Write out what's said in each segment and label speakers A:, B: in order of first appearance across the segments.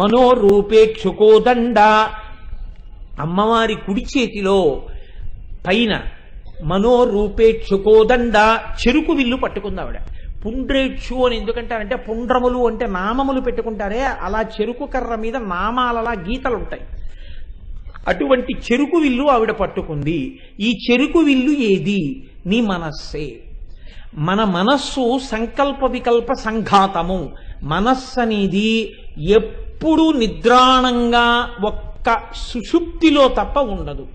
A: మనోరూపేక్షుకోదండ. అమ్మవారి కుడి చేతిలో పైన మనోరూపేక్షుకోదండ చెరుకు విల్లు పట్టుకుంది ఆవిడ. పుండ్రేక్షు అని ఎందుకంటారంటే పుండ్రములు అంటే నామములు పెట్టుకుంటారే, అలా చెరుకు కర్ర మీద నామాలలా గీతలు ఉంటాయి. అటువంటి చెరుకు విల్లు ఆవిడ పట్టుకుంది. ఈ చెరుకు విల్లు ఏది? నీ మనస్సే. మన మనస్సు సంకల్ప వికల్ప సంఘాతము. మనస్సు అనేది ఎప్పుడు నిద్రాణంగా ఒక్క సుషుప్తిలో తప్ప ఉండదు.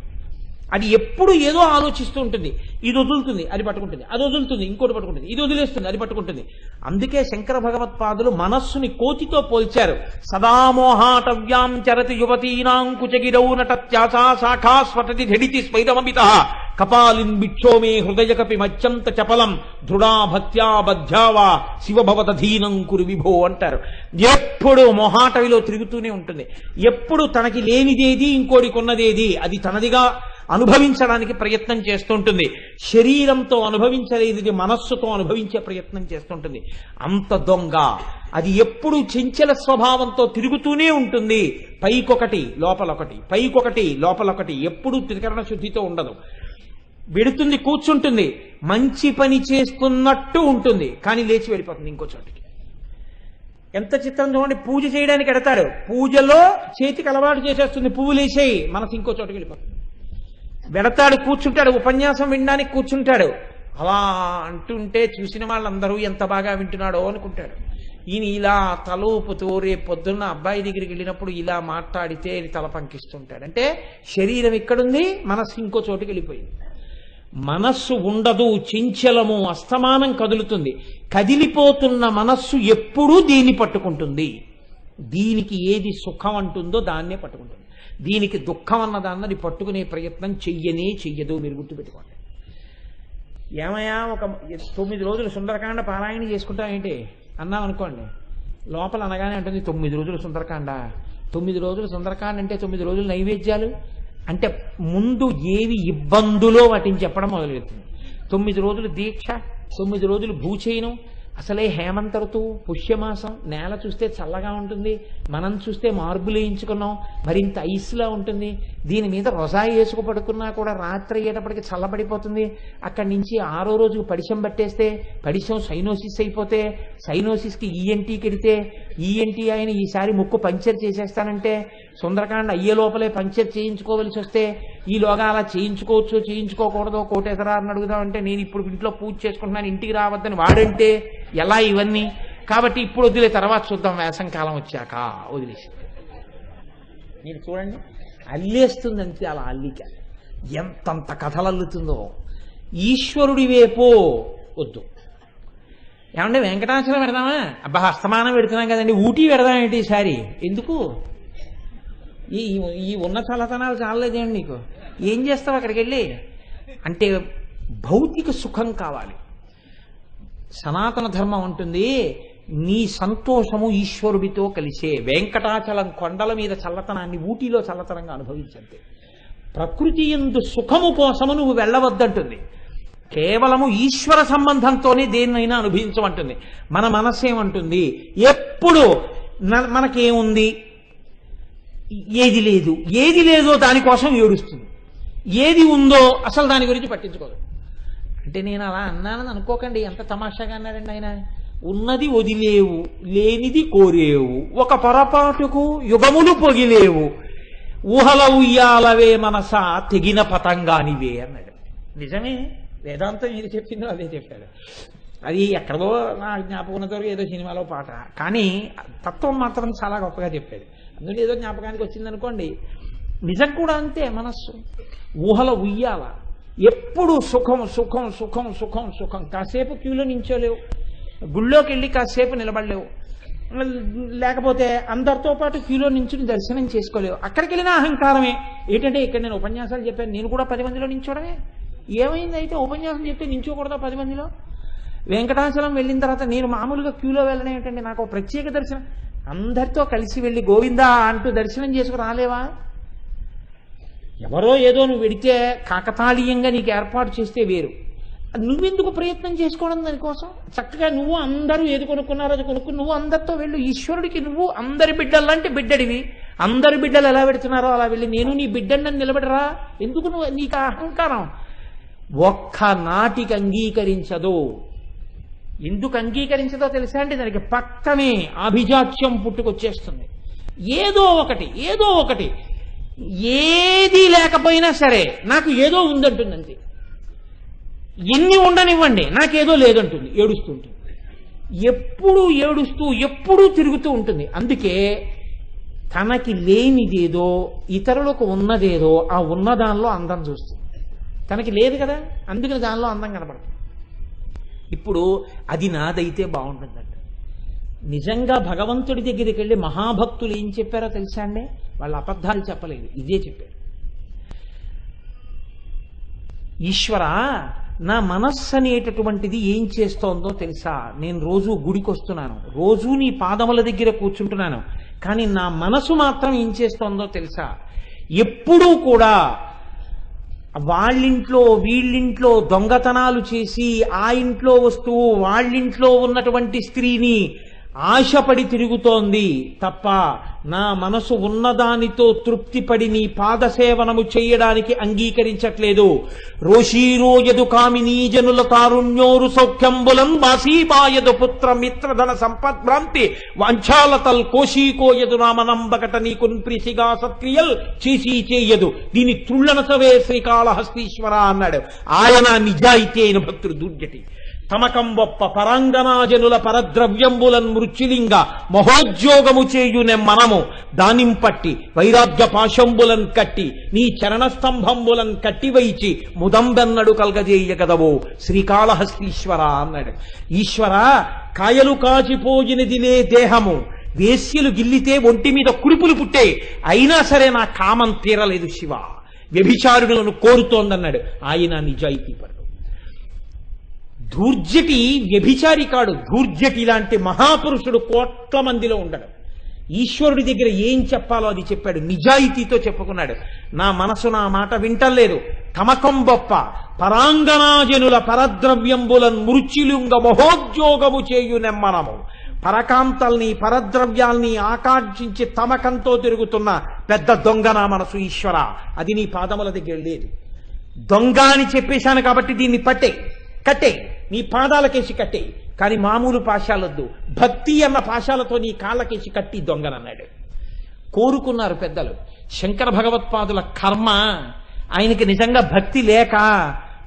A: అది ఎప్పుడు ఏదో ఆలోచిస్తూ ఉంటుంది. ఇది వదులుతుంది, అది పట్టుకుంటుంది, అది వదులుతుంది, ఇంకోటి పట్టుకుంటుంది, ఇది వదిలేస్తుంది, అది పట్టుకుంటుంది. అందుకే శంకర భగవత్పాదులు మనస్సుని కోతితో పోల్చారు. సదామోహాటవ్యాం చరతి యువతీనాం కుచగిరౌ నటత్యాసా శాఖా స్వటతి ఝడితి స్వైరమమిత కపాలిన్ బిక్షోమే హృదయకపి మత్యంత చపలం దృఢా భక్త్యా బధ్యావా శివభవతధీనం కురు విభో అంటారు. ఎప్పుడు మొహాటవిలో తిరుగుతూనే ఉంటుంది. ఎప్పుడు తనకి లేనిదేది ఇంకోటి కొన్నదేది అది తనదిగా అనుభవించడానికి ప్రయత్నం చేస్తుంటుంది. శరీరంతో అనుభవించలేనిది మనస్సుతో అనుభవించే ప్రయత్నం చేస్తుంటుంది. అంత దొంగ. అది ఎప్పుడు చంచల స్వభావంతో తిరుగుతూనే ఉంటుంది. పైకొకటి లోపలొకటి, పైకొకటి లోపలొకటి, ఎప్పుడు త్రికరణ శుద్ధితో ఉండదు. వెడుతుంది, కూర్చుంటుంది, మంచి పని చేస్తున్నట్టు ఉంటుంది, కానీ లేచి వెళ్ళిపోతుంది ఇంకో చోటికి. ఎంత చిత్రం చూడండి. పూజ చేయడానికి ఎడతాడు, పూజలో చేతికి అలవాటు చేసేస్తుంది, పువ్వులు వేసేయి, మనసు ఇంకో చోటుకి వెళ్ళిపోతుంది. వెడతాడు, కూర్చుంటాడు, ఉపన్యాసం వినడానికి కూర్చుంటాడు. అలా అంటుంటే చూసిన వాళ్ళందరూ ఎంత బాగా వింటున్నాడో అనుకుంటాడు. ఈయన ఇలా తలూపుతూ రేపు పొద్దున్న అబ్బాయి దగ్గరికి వెళ్ళినప్పుడు ఇలా మాట్లాడితే తల పంకిస్తుంటాడు. అంటే శరీరం ఇక్కడుంది, మనస్సు ఇంకో చోటుకి వెళ్ళిపోయింది. మనస్సు ఉండదు, చంచలము, అస్తమానం కదులుతుంది. కదిలిపోతున్న మనస్సు ఎప్పుడూ దీన్ని పట్టుకుంటుంది. దీనికి ఏది సుఖం అంటుందో దాన్నే పట్టుకుంటుంది. దీనికి దుఃఖం అన్నదాన్నది పట్టుకునే ప్రయత్నం చెయ్యదు. మీరు గుర్తుపెట్టుకోండి. ఏమయ్యా ఒక 9 రోజులు సుందరకాండ పారాయణ చేసుకుంటాం ఏంటి అన్నాం అనుకోండి, లోపల అనగానే అంటుంది 9 రోజులు సుందరకాండ. 9 రోజులు సుందరకాండ అంటే 9 రోజులు నైవేద్యాలు అంటే ముందు ఏవి ఇబ్బందులో వాటిని చెప్పడం మొదలెడుతుంది. 9 రోజులు దీక్ష, 9 రోజులు భూచయనం. అసలే హేమంత ఋతువు, పుష్యమాసం, నేల చూస్తే చల్లగా ఉంటుంది, మనం చూస్తే మార్బులు వేయించుకున్నాం, మరింత ఐస్లా ఉంటుంది. దీని మీద రొజాయి వేసుకు పడుకున్నా కూడా రాత్రి అయ్యేటప్పటికి చల్లబడిపోతుంది. అక్కడి నుంచి 6వ రోజుకు పడిశం పట్టేస్తే పడిశం సైనోసిస్ అయిపోతే, సైనోసిస్కి ఈఎన్టీకి వెడితే ఈఎన్టీ ఆయన ఈసారి ముక్కు పంక్చర్ చేసేస్తానంటే సుందరకాండ అయ్యే లోపలే పంక్చర్ చేయించుకోవలసి వస్తే ఈలోగా అలా చేయించుకోవచ్చు చేయించుకోకూడదో కోటేశ్వరాన్ని అడుగుదామంటే నేను ఇప్పుడు ఇంట్లో పూజ చేసుకుంటున్నాను ఇంటికి రావద్దని వాడంటే ఎలా ఇవన్నీ. కాబట్టి ఇప్పుడు వదిలే, తర్వాత చూద్దాం వేసంకాలం వచ్చాక వదిలేసి. మీరు చూడండి, అల్లేస్తుంది అంతే. అలా అల్లిక ఎంతంత కథలు అల్లుతుందో. ఈశ్వరుడి వేపో వద్దు. ఏమంటే వెంకటాచలం పెడదామా? అబ్బా అస్తమానం పెడుతున్నాం కదండి, ఊటీ పెడదామేంటి ఈసారి? ఎందుకు? ఈ ఉన్న చల్లతనాలు చాలలేదేండి నీకు? ఏం చేస్తావు అక్కడికి వెళ్ళి? అంటే భౌతిక సుఖం కావాలి. సనాతన ధర్మం ఉంటుంది నీ సంతోషము ఈశ్వరుడితో కలిసే. వెంకటాచలం కొండల మీద చల్లతనాన్ని ఊటీలో చల్లతనంగా అనుభవించంతే. ప్రకృతి యందు సుఖము కోసము నువ్వు వెళ్ళవద్దంటుంది. కేవలము ఈశ్వర సంబంధంతోనే దేన్నైనా అనుభవించమంటుంది. మన మనస్సు ఏమంటుంది? ఎప్పుడు మనకేముంది, ఏది లేదో దానికోసం ఏడుస్తుంది. ఏది ఉందో అసలు దాని గురించి పట్టించుకోదు. అంటే నేను అలా అన్నానని అనుకోకండి, ఎంత తమాషాగా అన్నాడండి ఆయన. ఉన్నది వదిలేవు, లేనిది కోరేవు, ఒక పొరపాటుకు యుగములు పొగిలేవు, ఊహల ఉయ్యాలవే మనసా తెగిన పతంగానివే అన్నాడు. నిజమే, వేదాంతం మీరు చెప్పిందో అదే చెప్పాడు. అది ఎక్కడో నా జ్ఞాపకం ఏదో సినిమాలో పాట, కానీ తత్వం మాత్రం చాలా గొప్పగా చెప్పాడు. అందులో ఏదో జ్ఞాపకానికి వచ్చిందనుకోండి. నిజం కూడా అంతే. మనస్సు ఊహల ఉయ్యాల, ఎప్పుడు సుఖం సుఖం సుఖం సుఖం సుఖం. కాసేపు క్యూలో నించోలేవు, గుళ్ళోకి వెళ్ళి కాసేపు నిలబడలేవు, లేకపోతే అందరితో పాటు క్యూలో నించుని దర్శనం చేసుకోలేవు. అక్కడికి వెళ్ళిన అహంకారమే. ఏంటంటే ఇక్కడ నేను ఉపన్యాసాలు చెప్పాను, నేను కూడా 10 మందిలో నించోడమే. ఏమైంది అయితే ఉపన్యాసం చెప్తే నించోకూడదా 10 మందిలో? వెంకటాచలం వెళ్ళిన తర్వాత నేను మామూలుగా క్యూలో వెళ్ళడం ఏంటంటే నాకు ప్రత్యేక దర్శనం. అందరితో కలిసి వెళ్ళి గోవిందా అంటూ దర్శనం చేసుకు రాలేవా? ఎవరో ఏదో నువ్వు వెడితే కాకతాళీయంగా నీకు ఏర్పాటు చేస్తే వేరు. నువ్వెందుకు ప్రయత్నం చేసుకోవడం దానికోసం? చక్కగా నువ్వు అందరూ ఏది కొనుక్కున్నారో అది కొనుక్కుని నువ్వు అందరితో వెళ్ళు. ఈశ్వరుడికి నువ్వు అందరి బిడ్డలంటే బిడ్డడివి. అందరి బిడ్డలు ఎలా పెడుతున్నారో అలా వెళ్ళి నేను నీ బిడ్డని నిలబడరా? ఎందుకు నువ్వు నీకు అహంకారం? ఒక్క నాటికి అంగీకరించదు. ఎందుకు అంగీకరించదో తెలుసా అంటే దానికి పక్కనే అభిజాత్యం పుట్టుకొచ్చేస్తుంది. ఏదో ఒకటి ఏది లేకపోయినా సరే నాకు ఏదో ఉందంటుందంతే. ఎన్ని ఉండనివ్వండి నాకేదో లేదంటుంది, ఏడుస్తుంటుంది. ఎప్పుడు ఏడుస్తూ ఎప్పుడూ తిరుగుతూ ఉంటుంది. అందుకే తనకి లేనిదేదో ఇతరులకు ఉన్నదేదో ఆ ఉన్నదానిలో అందం చూస్తుంది. తనకి లేదు కదా, అందుకని దానిలో అందం కనపడుతుంది. ఇప్పుడు అది నాదైతే బాగుంటుందంట. నిజంగా భగవంతుడి దగ్గరికి వెళ్ళి మహాభక్తులు ఏం చెప్పారో తెలుసా అండి? వాళ్ళ అబద్ధాలు చెప్పలేదు, ఇదే చెప్పారు. ఈశ్వర, నా మనస్సు అనేటటువంటిది ఏం చేస్తోందో తెలుసా? నేను రోజు గుడికి వస్తున్నాను, రోజు నీ పాదముల దగ్గర కూర్చుంటున్నాను, కానీ నా మనసు మాత్రం ఏం చేస్తోందో తెలుసా? ఎప్పుడూ కూడా వాళ్ళింట్లో వీళ్ళింట్లో దొంగతనాలు చేసి ఆ ఇంట్లో వస్తువు వాళ్ళింట్లో ఉన్నటువంటి స్త్రీని ఆశపడి తిరుగుతోంది తప్ప నా మనసు ఉన్నదానితో తృప్తిపడి నీ పాదసేవనము చేయడానికి అంగీకరించట్లేదు. రోషీరోయదు కామినీ జనుల తారుణ్యోరు సౌఖ్యంబులం వాసీబాయదు పుత్ర మిత్రధన సంపద్భ్రాంతి వంచాలతల్ కోశీకోయదు నామనంబకట నీకున్ ప్రిసిగా సత్క్రియల్ చేసి చేయదు. దీని తుళ్ళనసవే శ్రీకాళహస్తీశ్వర అన్నాడు. ఆయన నిజాయితీ అయిన భక్తుడు దుర్జటి. తమకంబొప్ప పరాంగనాజనుల పరద్రవ్యంబులన్ మృత్యులింగ మహోద్యోగము చేయునే మనము దానింపట్టి వైరాగ్య పాశంబులన్ కట్టి నీ చరణస్తంభంబులన్ కట్టివైచి ముదంబెన్నడు కల్గజేయగదవో శ్రీకాళహస్తీశ్వర అన్నాడు. ఈశ్వర, కాయలు కాచిపోయినదిలే దేహము, వేశ్యలు గిల్లితే ఒంటి మీద కుడిపులు పుట్టే, అయినా సరే నా కామం తీరలేదు శివ, వ్యభిచారులను కోరుతోందన్నాడు. ఆయన నిజాయితీ పరుడు. ధూర్జటి వ్యభిచారి కాడు. ధూర్జటి లాంటి మహాపురుషుడు కోట్ల మందిలో ఉండడు. ఈశ్వరుడి దగ్గర ఏం చెప్పాలో అది చెప్పాడు, నిజాయితీతో చెప్పుకున్నాడు. నా మనసు నా మాట వింటలేదు. తమకం బొప్ప పరాంగనాజనుల పరద్రవ్యంబులన్ మృత్యులుంగ మహోద్యోగము చేయు నెమ్మనము. పరకాంతల్ని పరద్రవ్యాల్ని ఆకాంక్షించి తమకంతో తిరుగుతున్న పెద్ద దొంగ నా మనసు ఈశ్వర. అది నీ పాదముల దగ్గర లేదు. దొంగ అని చెప్పేశాను కాబట్టి దీన్ని కట్టే నీ పాదాలకేసి కట్టే, కానీ మామూలు పాశాలొద్దు, భక్తి అన్న పాశాలతో నీ కాళ్ళకేసి కట్టి దొంగనన్నాడు. కోరుకున్నారు పెద్దలు. శంకర భగవత్పాదుల కర్మ, ఆయనకి నిజంగా భక్తి లేక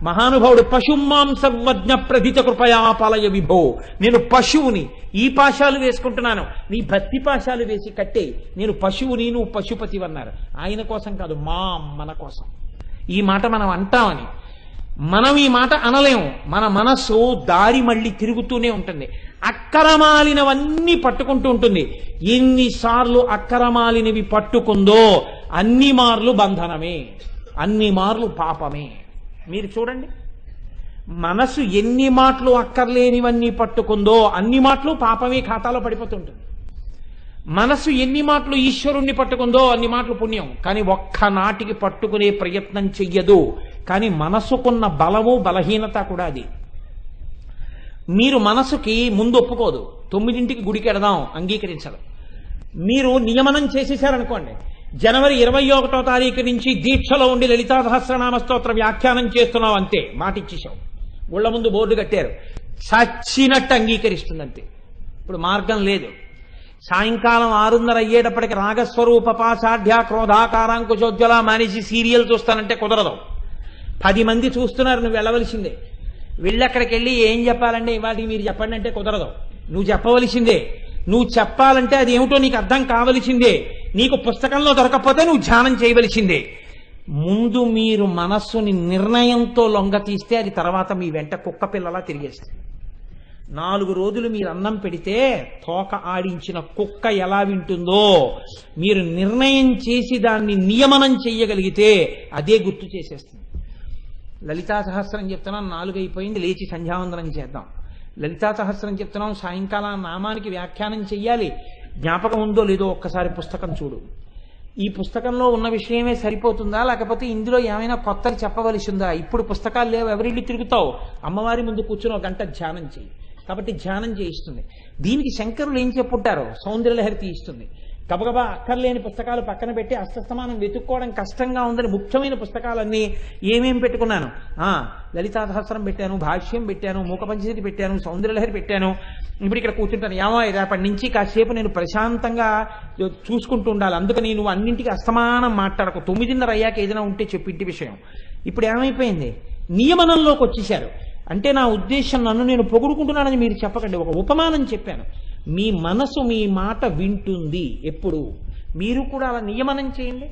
A: మహానుభావుడు పశుమాం సర్వజ్ఞ ప్రధిత కృపయాపాలయ విభో, నేను పశువుని, ఈ పాశాలు వేసుకుంటున్నాను, నీ భక్తి పాశాలు వేసి కట్టే, నేను పశువుని, నువ్వు పశుపతి అన్నారు. ఆయన కోసం కాదు, మన కోసం. ఈ మాట మనం అంటామని మనం ఈ మాట అనలేము. మన మనస్సు దారి మళ్ళీ తిరుగుతూనే ఉంటుంది. అక్కరమాలినవన్నీ పట్టుకుంటూ ఉంటుంది. ఎన్నిసార్లు అక్కరమాలినవి పట్టుకుందో అన్ని మార్లు బంధనమే, అన్ని మార్లు పాపమే. మీరు చూడండి, మనసు ఎన్ని మాటలు అక్కర్లేనివన్నీ పట్టుకుందో అన్ని మాటలు పాపమే ఖాతాలో పడిపోతుంటుంది. మనసు ఎన్ని మాటలు ఈశ్వరుణ్ణి పట్టుకుందో అన్ని మాటలు పుణ్యం. కానీ ఒక్క నాటికి పట్టుకునే ప్రయత్నం చెయ్యదు. కానీ మనసుకున్న బలము బలహీనత కూడా అది. మీరు మనసుకి ముందు ఒప్పుకోదు. 9ంటికి గుడికి ఎడదాం, అంగీకరించదు. మీరు నియమనం చేసేశారనుకోండి, జనవరి 21వ తారీఖు నుంచి దీక్షలో ఉండి లలితా సహస్రనామ స్తోత్ర వ్యాఖ్యానం చేస్తున్నావు అంతే, మాట ఇచ్చేశావు. ఊళ్ళ ముందు బోర్డు కట్టారు, చచ్చినట్టు అంగీకరిస్తుందంతే. ఇప్పుడు మార్గం లేదు. సాయంకాలం 6:30 అయ్యేటప్పటికి రాగస్వరూప పాసాఢ్య క్రోధాకారాంకుశోజ్వల మానేసి సీరియల్ చూస్తానంటే కుదరదు. 10 మంది చూస్తున్నారు, నువ్వు వెళ్ళవలసిందే. వెళ్ళి అక్కడికి వెళ్ళి ఏం చెప్పాలంటే ఇవాళ మీరు చెప్పండి అంటే కుదరదు. నువ్వు చెప్పవలసిందే. నువ్వు చెప్పాలంటే అది ఏమిటో నీకు అర్థం కావలసిందే. నీకు పుస్తకంలో దొరకకపోతే నువ్వు ధ్యానం చేయవలసిందే. ముందు మీరు మనస్సుని నిర్ణయంతో లొంగ తీస్తే అది తర్వాత మీ వెంట కుక్క పిల్లలా తిరిగేస్తుంది. 4 రోజులు మీరు అన్నం పెడితే తోక ఆడించిన కుక్క ఎలా వింటుందో, మీరు నిర్ణయం చేసి దాన్ని నియమనం చెయ్యగలిగితే అదే గుర్తు చేసేస్తుంది. లలితా సహస్రం చెప్తున్నాం, 4 అయిపోయింది, లేచి సంధ్యావందనం చేద్దాం. లలితా సహస్రం చెప్తున్నాం, సాయంకాలం నామానికి వ్యాఖ్యానం చెయ్యాలి. జ్ఞాపకం ఉందో లేదో ఒక్కసారి పుస్తకం చూడు. ఈ పుస్తకంలో ఉన్న విషయమే సరిపోతుందా, లేకపోతే ఇందులో ఏమైనా కొత్తలు చెప్పవలసి ఉందా? ఇప్పుడు పుస్తకాలు లేవు, ఎవరిల్లు తిరుగుతావు, అమ్మవారి ముందు కూర్చుని ఒక గంట ధ్యానం చేయి. కాబట్టి ధ్యానం చేయిస్తుంది. దీనికి శంకరులు ఏం చెప్పుంటారో సౌందర్యలహరి తీయిస్తుంది. గబగబా అక్కర్లేని పుస్తకాలు పక్కన పెట్టి అస్తమానం వెతుక్కోవడం కష్టంగా ఉందని ముఖ్యమైన పుస్తకాలన్నీ ఏమేం పెట్టుకున్నాను, లలితా సహస్రం పెట్టాను, భాష్యం పెట్టాను, మూకపంచశతి పెట్టాను, సౌందర్యలహరి పెట్టాను. ఇప్పుడు ఇక్కడ కూర్చుంటాను, ఏమో రేపటి నుంచి కాసేపు నేను ప్రశాంతంగా చూసుకుంటూ ఉండాలి, అందుకని నువ్వు అన్నింటికి అస్తమానం మాట్లాడకు, 9:30 అయ్యాక ఏదైనా ఉంటే చెప్పు ఇంటి విషయం. ఇప్పుడు ఏమైపోయింది, నియమనంలోకి వచ్చేశారు. అంటే నా ఉద్దేశం నన్ను నేను పొగుడుకుంటున్నానని మీరు చెప్పకండి, ఒక ఉపమానం చెప్పాను. మీ మనసు మీ మాట వింటుంది ఎప్పుడు. మీరు కూడా అలా నియమనం చేయండి.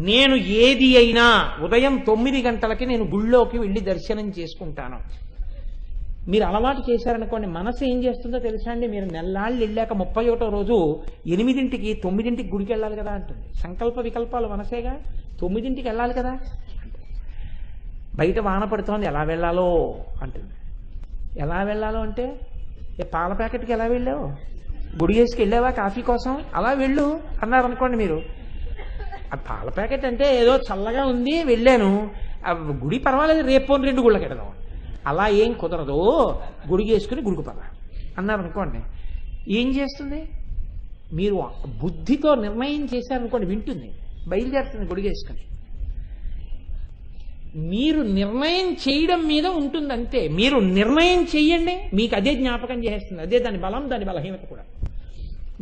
A: నేను ఏది అయినా ఉదయం 9 గంటలకి నేను గుళ్ళోకి వెళ్ళి దర్శనం చేసుకుంటాను. మీరు అలవాటు చేశారనుకోండి, మనసు ఏం చేస్తుందో తెలుసా అండి? మీరు నెల్లాళ్ళు వెళ్ళాక 31వ రోజు 8ంటికి 9ంటికి గుడికి వెళ్ళాలి కదా అంటుంది. సంకల్ప వికల్పాలు మనసేగా, 9ంటికి వెళ్ళాలి కదా. బయట వాన పడుతోంది, ఎలా వెళ్ళాలో అంటుంది. ఎలా వెళ్ళాలో అంటే, పాల ప్యాకెట్కి ఎలా వెళ్ళావు, గుడి వేసుకు వెళ్ళావా కాఫీ కోసం, అలా వెళ్ళు అన్నారు అనుకోండి మీరు. ఆ పాల ప్యాకెట్ అంటే ఏదో చల్లగా ఉంది వెళ్ళాను, గుడి పర్వాలేదు రేపు 2 గుళ్ళకి వెడదాం, అలా ఏం కుదరదు, గుడి వేసుకుని గుడికి పద అన్నారు అనుకోండి. ఏం చేస్తుంది? మీరు బుద్ధితో నిర్ణయం చేశారనుకోండి, వింటుంది, బయలుదేరుతుంది గుడి వేసుకుని. మీరు నిర్ణయం చేయడం మీద ఉంటుంది అంతే. మీరు నిర్ణయం చెయ్యండి, మీకు అదే జ్ఞాపకం చేస్తుంది. అదే దాని బలం, దాని బలహీనత కూడా.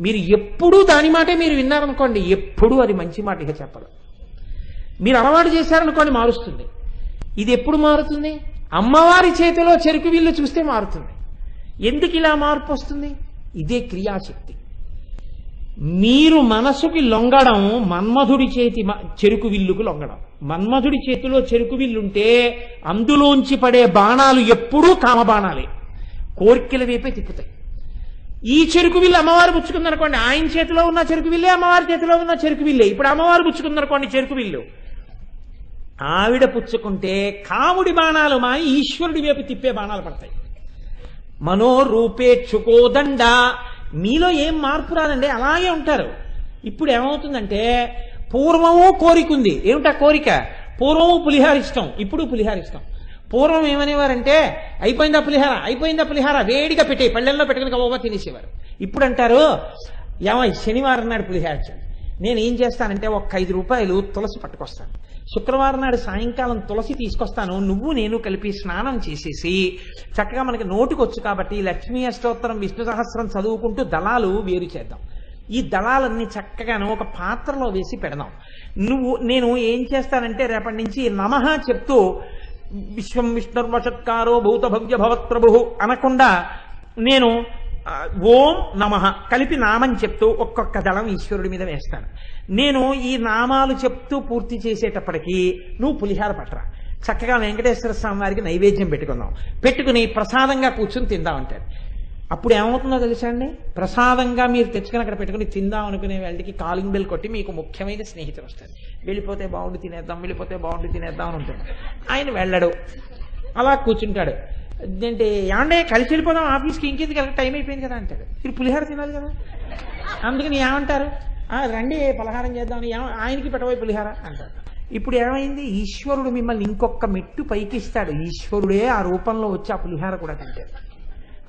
A: మీరు ఎప్పుడూ దాని మాటే మీరు విన్నారనుకోండి, ఎప్పుడూ అది మంచి మాట ఇక చెప్పదు. మీరు అలవాటు చేశారనుకోండి, మారుస్తుంది. ఇది ఎప్పుడు మారుతుంది? అమ్మవారి చేతిలో చెరుకు విల్లు చూస్తే మారుతుంది. ఎందుకు ఇలా మార్పు వస్తుంది? ఇదే క్రియాశక్తి. మీరు మనసుకి లొంగడం మన్మధుడి చేతి చెరుకు విల్లుకు లొంగడం. మన్మధుడి చేతిలో చెరుకు విల్లుంటే అందులోంచి పడే బాణాలు ఎప్పుడూ కామబాణాలే, కోరికల వైపే తిప్పుతాయి. ఈ చెరుకు విల్లు అమ్మవారు పుచ్చుకుందనుకోండి, ఆయన చేతిలో ఉన్న చెరుకు విల్లే అమ్మవారి చేతిలో ఉన్న చెరుకు విల్లే. ఇప్పుడు అమ్మవారు పుచ్చుకుందనుకోండి చెరుకు విల్లు, ఆవిడ పుచ్చుకుంటే కాముడి బాణాలు మాని ఈశ్వరుడి వైపు తిప్పే బాణాలు పడతాయి. మనోరూపేక్షుకోదండ. మీలో ఏం మార్పు రాదండి, అలాగే ఉంటారు. ఇప్పుడు ఏమవుతుందంటే, పూర్వము కోరిక ఉంది. ఏమిటా కోరిక? పూర్వము పులిహార ఇష్టం, ఇప్పుడు పులిహార ఇష్టం. పూర్వం ఏమనేవారంటే, అయిపోయిందా పులిహార, అయిపోయిందా పులిహార, వేడిగా పెట్టే పళ్ళెల్లో పెట్టుకుని కబోబా తినేసేవారు. ఇప్పుడు అంటారు, ఏమో శనివారం నాడు పులిహార ఇచ్చాను, నేను ఏం చేస్తానంటే ఒక 5 రూపాయలు తులసి పట్టుకొస్తాను, శుక్రవారం నాడు సాయంకాలం తులసి తీసుకొస్తాను, నువ్వు నేను కలిపి స్నానం చేసేసి చక్కగా మనకి నోటికొచ్చు కాబట్టి లక్ష్మీ అష్టోత్తరం విష్ణు సహస్రం చదువుకుంటూ దళాలు వేరు చేద్దాం. ఈ దళాలన్నీ చక్కగాను ఒక పాత్రలో వేసి పెడదాం. నేను ఏం చేస్తానంటే రేపటి నుంచి నమః చెప్తూ విశ్వం విష్ణుర్వషత్కారో భూత భవ్య భవత్ప్రభు అనకుండా నేను ఓం నమః కలిపి నామం చెప్తూ ఒక్కొక్క దళం ఈశ్వరుడి మీద వేస్తాను. నేను ఈ నామాలు చెప్తూ పూర్తి చేసేటప్పటికీ నువ్వు పులిహార పట్టరా, చక్కగా వెంకటేశ్వర స్వామి వారికి నైవేద్యం పెట్టుకుందాం, పెట్టుకుని ప్రసాదంగా కూర్చుని తిందాం అంటారు. అప్పుడు ఏమవుతుందో తెలుసా అండి, ప్రసాదంగా మీరు తెచ్చుకుని అక్కడ పెట్టుకుని తిందాం అనుకునే వాళ్ళకి కాలింగ్ బెల్ కొట్టి మీకు ముఖ్యమైన స్నేహితులు వస్తారు. వెళ్ళిపోతే బాగుండి తినేద్దాం, వెళ్ళిపోతే బాగుండి తినేద్దాం అని ఉంటుంది. ఆయన వెళ్ళడు, అలా కూర్చుంటాడు. ఏంటంటే ఏమంటే కలిసి వెళ్ళిపోదాం ఆఫీస్కి, ఇంకేది కదా టైం అయిపోయింది కదా అంటాడు. మీరు పులిహార తినాలి కదా, అందుకని ఏమంటారు, రండి పలహారం చేద్దామని, ఆయనకి పెట్టబోయి పులిహార అంటారు. ఇప్పుడు ఏమైంది, ఈశ్వరుడు మిమ్మల్ని ఇంకొక మెట్టు పైకిస్తాడు. ఈశ్వరుడే ఆ రూపంలో వచ్చి ఆ పులిహార కూడా తింటాడు.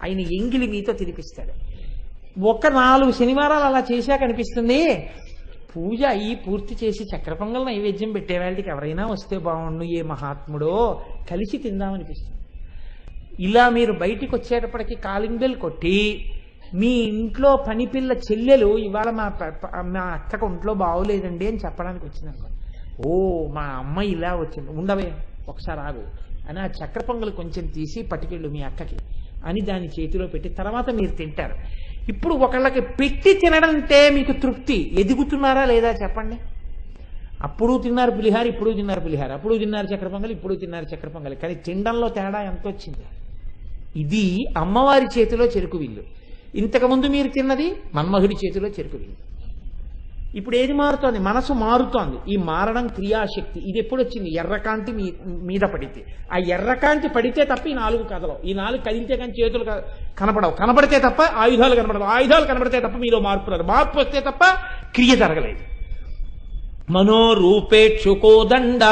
A: ఆయన ఎంగిలి మీతో తినిపిస్తాడు. ఒక 4 శనివారాలు అలా చేశాక అనిపిస్తుంది, పూజ అయ్యి పూర్తి చేసి చక్కెర పొంగల్ నైవేద్యం పెట్టే వాళ్ళకి ఎవరైనా వస్తే బాగుండు, ఏ మహాత్ముడో, కలిసి తిందామనిపిస్తుంది. ఇలా మీరు బయటికి వచ్చేటప్పటికి కాలింగ్ బెల్ కొట్టి మీ ఇంట్లో పనిపిల్ల చెల్లెలు ఇవాళ మా అక్కకు ఒంట్లో బాగోలేదండి అని చెప్పడానికి వచ్చిందనుకో, ఓ మా అమ్మ ఇలా వచ్చింది, ఉండవే ఒకసారి ఆగు అని ఆ చక్కెర పొంగల్ కొంచెం తీసి పట్టుకెళ్ళు మీ అక్కకి అని దాని చేతిలో పెట్టి తర్వాత మీరు తింటారు. ఇప్పుడు ఒకళ్ళకి పెట్టి తినడంటే మీకు తృప్తి. ఎదుగుతున్నారా లేదా చెప్పండి? అప్పుడు తిన్నారు పులిహార, ఇప్పుడు తిన్నారు పులిహార, అప్పుడు తిన్నారు చక్కెర పొంగలి, ఇప్పుడు తిన్నారు చక్కెర పొంగలి, కానీ తినడంలో తేడా ఎంత వచ్చింది? ఇది అమ్మవారి చేతిలో చెరుకు విల్లు. ఇంతకుముందు మీరు తిన్నది మన్మధుడి చేతిలో చెరుకు విల్లు. ఇప్పుడు ఏది మారుతోంది? మనసు మారుతోంది. ఈ మారడం క్రియాశక్తి. ఇది ఎప్పుడు వచ్చింది? ఎర్రకాంతి మీద పడితే. ఆ ఎర్రకాంతి పడితే తప్ప ఈ 4 కదలవు. ఈ 4 కదిలితే కానీ చేతులు కనపడవు, కనపడితే తప్ప ఆయుధాలు కనపడవు, ఆయుధాలు కనపడితే తప్ప మీలో మార్పు రాదు, మార్పు వస్తే తప్ప క్రియ జరగలేదు. మనోరూపేక్షుకోదండ